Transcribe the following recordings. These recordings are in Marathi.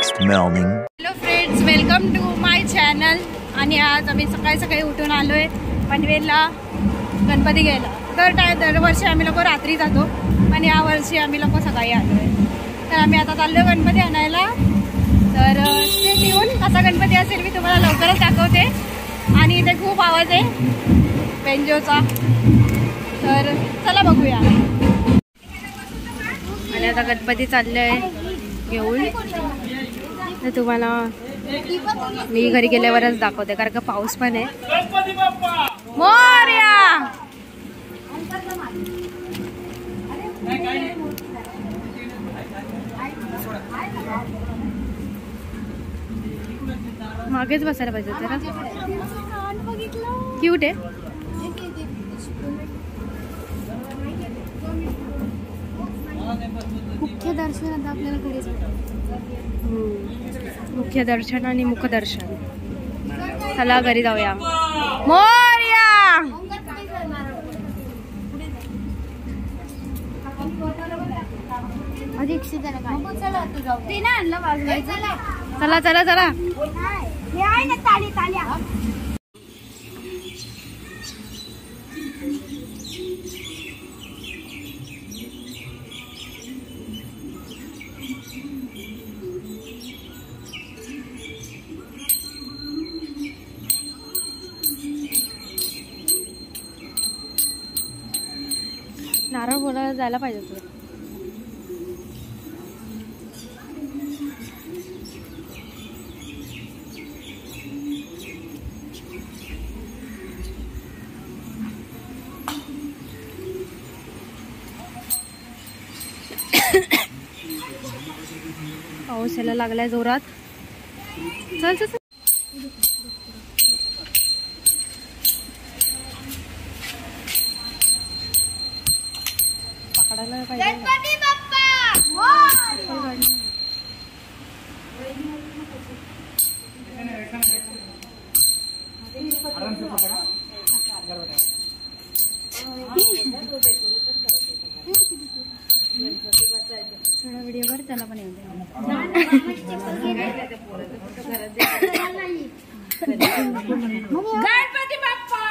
next morning. Hello friends, welcome to my channel. आणि आज आम्ही सकाळी सकाळी उठून आलोय पनवेलला गणपती घ्यायला. दरवर्षी आम्ही लोक रात्री जातो, पण यावर्षी आम्ही लोक सकाळी आलोय. तर आम्ही आता चाललोय गणपती आणायला. तर ते येऊन कसा गणपती असेल मी तुम्हाला लवकरच दाखवते. आणि इथे खूप आवाज आहे बेंजोचा, तर चला बघूया. आणि आता गणपती चाललोय घेऊन. तर तुम्हाला मी घरी गेल्यावरच दाखवते, कारण का पाऊस पण आहे. मोरया मागेच बसायला पाहिजे जरा. क्यूट आहे. मुख्य दर्शन आता आपल्याला घरी मुख्य दर्शन आणि मुखदर्शन. चला घरी जाऊया. मोरया चला चला चला. नारळ बोलायला जायला पाहिजे तुला. पाऊस यायला लागलाय जोरात. चल चल पकडायला पाहिजे. गणपती बाप्पा थोडा व्हिडिओ कर, त्याला पण येऊ दे. गणपती बाप्पा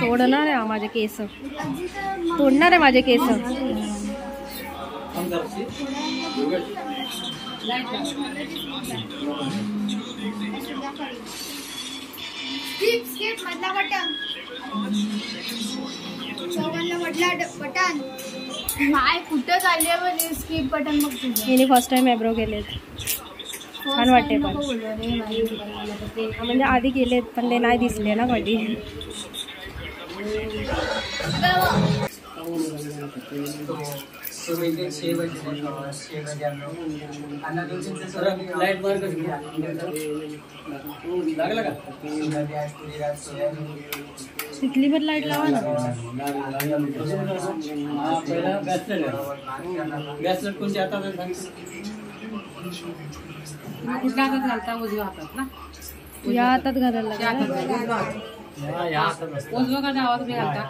तोडणार आहे माझे केस, तोडणार आहे माझे केस. बटन काय कुठं चालले स्किप बटन मग हिने फर्स्ट टाइम एब्रो केलेत, छान वाटते. पण म्हणजे आधी केलेत पण ते नाही दिसले ना कधी. तिथली पण लाईट लावा ना. गॅस कोणत्या हातात कुठल्या हातात घालता? उजव्या हातात ना. या हातात घालायला लागला. उजव्या का डावा तुम्ही घालता?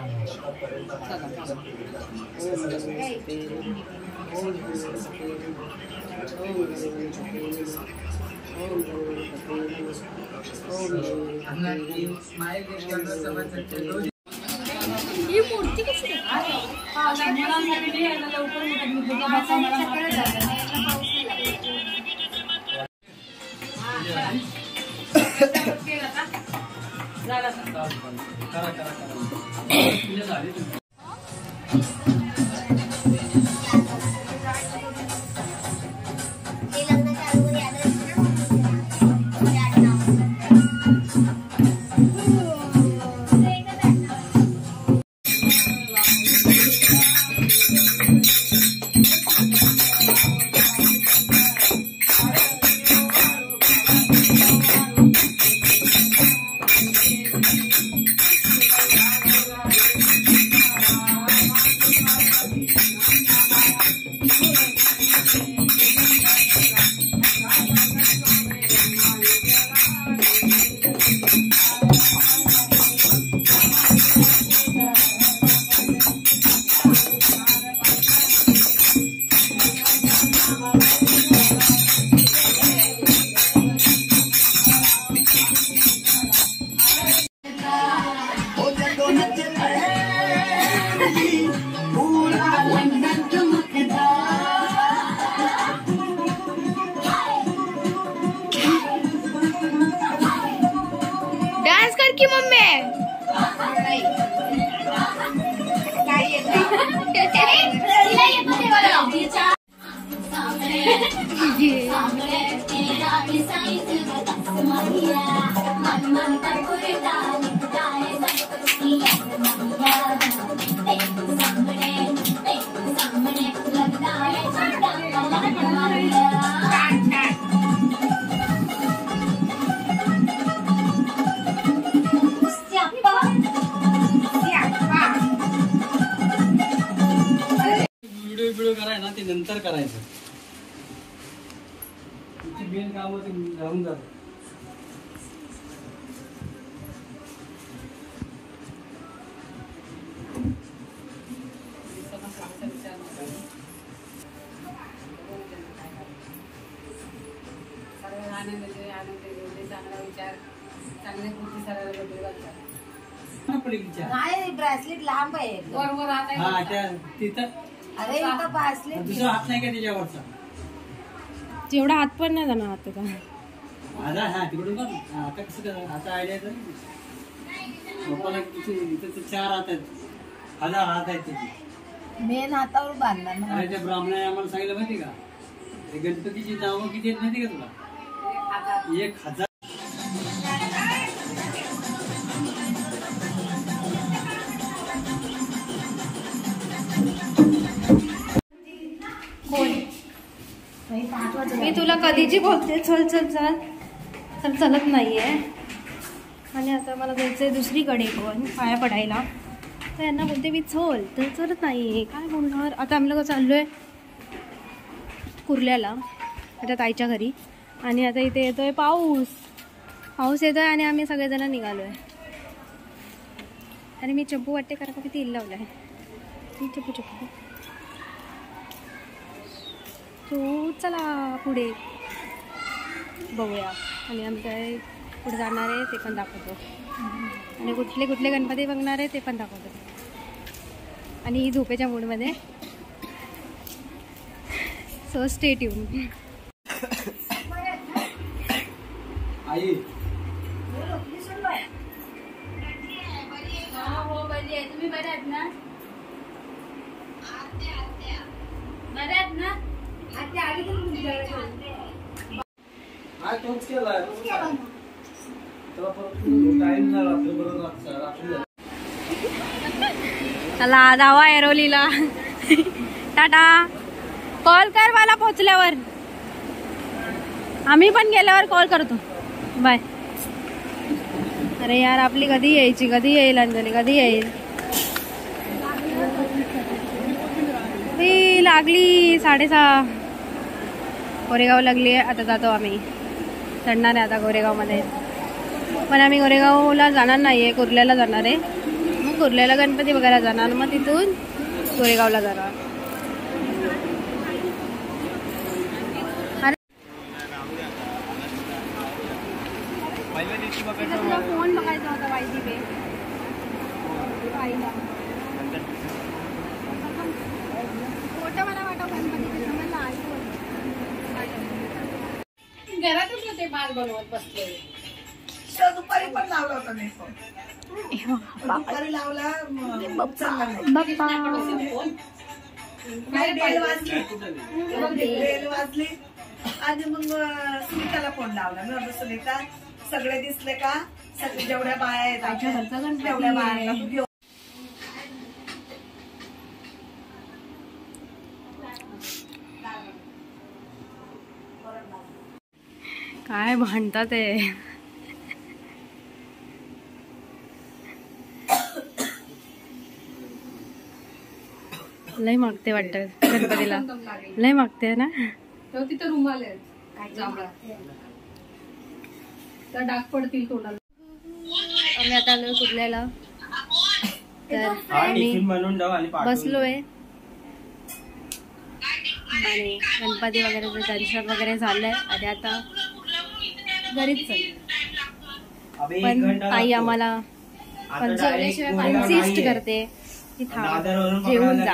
ही मूर्ती कशी डांस कर की मम्मी व्हिडिओ करायला ना ते नंतर करायचं. मेन काम राहून जात. ब्रेसलेट लांब आहे. हा त्या तिथं. अरे इथं ब्रेसलेट दुसरा हात नाही का त्याच्यावरचा? तेवढा हात पण नाही जाणार आता. माझा हा तिकडून बघ. आता कसं करा आता आयडिया तर पप्पाला इथं 4 हात आहेत. 1000 हात आहेत त्याची. मेन हातावर बांधला ना. अरे त्या ब्राह्मणाने आम्हाला सांगितलं माहिती का? गणपतीची नावं किती आहेत माहिती का तुला? 1000. मी तुला कधीची बोलते चल चल चल तर चलत नाहीये. आणि आता मला जायचंय दुसरीकडे पण पाया पडायला. तर यांना बोलते मी चल तर चलत नाही. काय बोलणार आता. आम्ही लोक चाललोय कुर्ल्याला आता ताईच्या घरी. आणि आता इथे येतोय पाऊस. पाऊस येतोय आणि आम्ही सगळेजण निघालोय. आणि मी चंपू वाटते कारण का मी तेल लावलं आहे. चप्पू चप्पू सो चला पुढे बघूया आणि आम्ही काय पुढे जाणार आहे ते पण दाखवतो आणि कुठले कुठले गणपती बघणार आहे ते पण दाखवतो आणि ही झोपेच्या मूडमध्ये सो स्टे ट्यून. आई हो बरी आहे. तुम्ही बरे आहात ना? बरे आहात ना? हा तोच केला त्याला परत टाइम नाही रात्री चला जावा ऐरोलीला. टाटा. कॉल कर मला पोहोचल्यावर. आम्ही पण गेल्यावर कॉल करतो. बाय. अरे यार आपली कधी यायची, कधी येईल अंजली, कधी येईल. ती लागली 6:30. गोरेगाव लागली आहे. आता जातो आम्ही. चढणार आहे आता गोरेगावमध्ये. पण आम्ही गोरेगावला जाणार नाही आहे, कुर्ल्याला जाणार आहे. मग कुर्ल्याला गणपती बघायला जाणार, मग तिथून गोरेगावला जाणार. तुला फोन बघायचा होता वायदी पे फोटो मला वाटव गणपतीचे समजला. घरातच होते माल बनवत बसले. दुपारी पण लावला होता मी फोन. दुपारी लावला चालला नाही. बेल वाजली आणि मग सुनीताला फोन लावला. मी म्हटलं सुनीता सगळे दिसले का? सगळे जेवढ्या बाया आहेत तेवढ्या बायांना तू घेऊन. काय भांडतात ते. लय मागते वाटतं गणपतीला. लय मागते ना. तिथं रुमाल आहेत जांभळा तर डाग पडतील तोंडाला. आम्ही आता आलोय कुर्ल्याला. तर आम्ही बसलोय आणि गणपती वगैरे दर्शन वगैरे झालंय आणि आता घरीच चालू. पण आई आम्हाला इन्सिस्ट करते की थांब जेवून जा.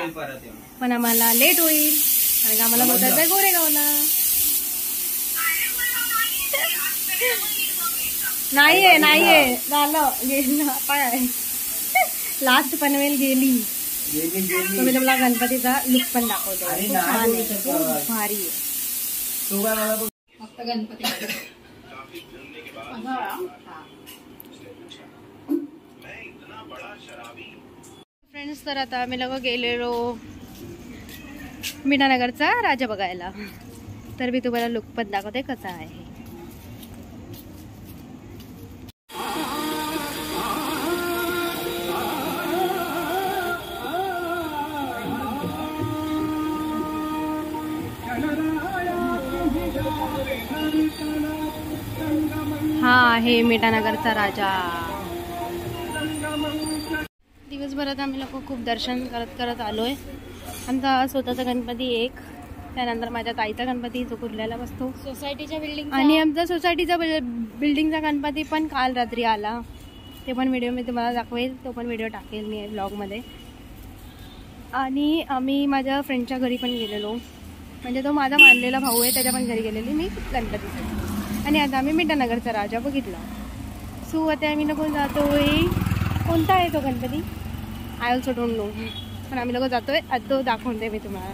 पण आम्हाला लेट होईल कारण आम्हाला बोलायचं आहे गोरेगावला. नाहीये झालं गेलं. काय लास्ट पनवेल गेली. तुम्ही तुम्हाला गणपतीचा लुक पण दाखवतो. खूप छान आहे, खूप भारी आहे. फक्त गणपती फ्रेंड्स, तर आता आम्ही लोक गेलेलो मीनानगरचा राजा बघायला. तर मी तुम्हाला लुक पण दाखवते कसा आहे. हा आहे मीठानगरचा राजा. दिवसभरात आम्ही लोक खूप दर्शन करत आलोय. आमचा स्वतःचा गणपती एक, त्यानंतर माझ्या ताईचा गणपती जो कुर्ल्याला बसतो सोसायटीच्या बिल्डिंग आणि आमचा सोसायटीचा बिल्डिंगचा गणपती पण काल रात्री आला. ते पण व्हिडिओ मी तुम्हाला दाखवेल. तो पण व्हिडिओ टाकेल मी ब्लॉगमध्ये. आणि आम्ही माझ्या फ्रेंडच्या घरी पण गेलेलो. म्हणजे तो माझा मानलेला भाऊ आहे, त्याच्या पण घरी गेलेली मी गणपतीसाठी. आणि आता आम्ही मीठानगरचा राजा बघितला. सो आता आम्ही लोक जातोय. कोणता आहे तो Ganpati? I also don't know. पण आम्ही लोक जातोय. आता तो दाखवते मी तुम्हाला.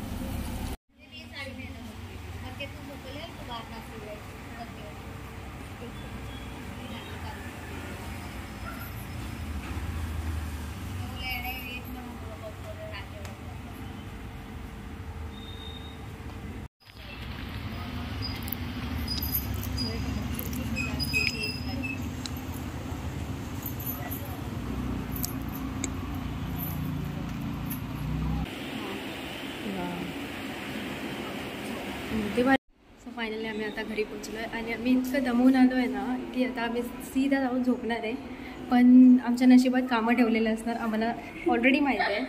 सो फायनली आम्ही आता घरी पोचलो आहे आणि आम्ही इतकं दमवून आलो आहे ना की आता आम्ही सीधा जाऊन झोपणार आहे. पण आमच्या नशिबात कामं ठेवलेलं असणार आम्हाला ऑलरेडी माहीत आहे.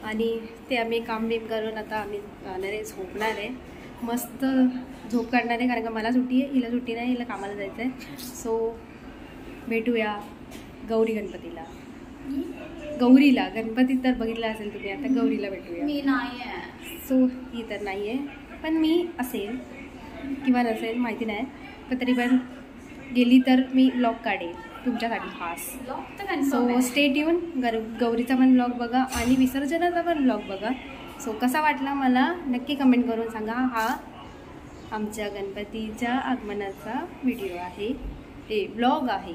आणि ते आम्ही काम बीम करून आता आम्ही जाणार आहे, झोपणार आहे. मस्त झोप काढणार आहे, कारण का मला सुट्टी आहे, हिला सुट्टी नाही, हिला कामाला जायचं आहे. सो भेटूया गौरी गणपतीला. गौरीला, गणपतीत तर बघितलं असेल तुम्ही, आता गौरीला भेटूया. मी नाही आहे. सो ही तर नाही आहे, पण मी असेल किंवा नसेल माहिती नाही, पण तरी पण गेली तर मी ब्लॉग काढेल तुमच्यासाठी खास. So stay tune. गौरीचा पण ब्लॉग बघा आणि विसर्जनाचा पण ब्लॉग बघा. सो कसा वाटला मला नक्की कमेंट करून सांगा. हा आमच्या गणपतीच्या आगमनाचा व्हिडिओ आहे, ब्लॉग आहे.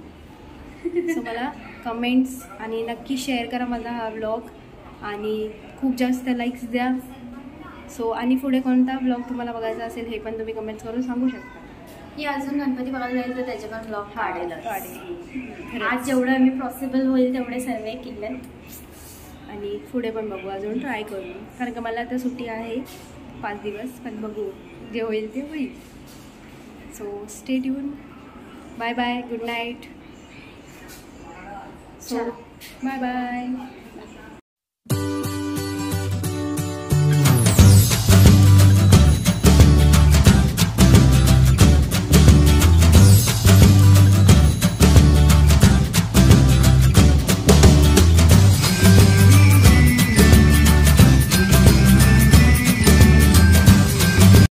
सो मला कमेंट्स आणि नक्की शेअर करा माझा हा ब्लॉग आणि खूप जास्त लाईक्स द्या. सो आणि पुढे कोणता ब्लॉग तुम्हाला बघायचा असेल हे पण तुम्ही कमेंट्स करून सांगू शकता. की अजून गणपती बघायला जाईल तर त्याचे पण ब्लॉग काढेल. काढेल. आज जेवढं आम्ही पॉसिबल होईल तेवढे सर्वे केले आणि पुढे पण बघू, अजून ट्राय करू, कारण का मला आता सुट्टी आहे 5 दिवस, पण बघू जे होईल ते होईल. So stay tune. Bye bye, good night. So bye bye.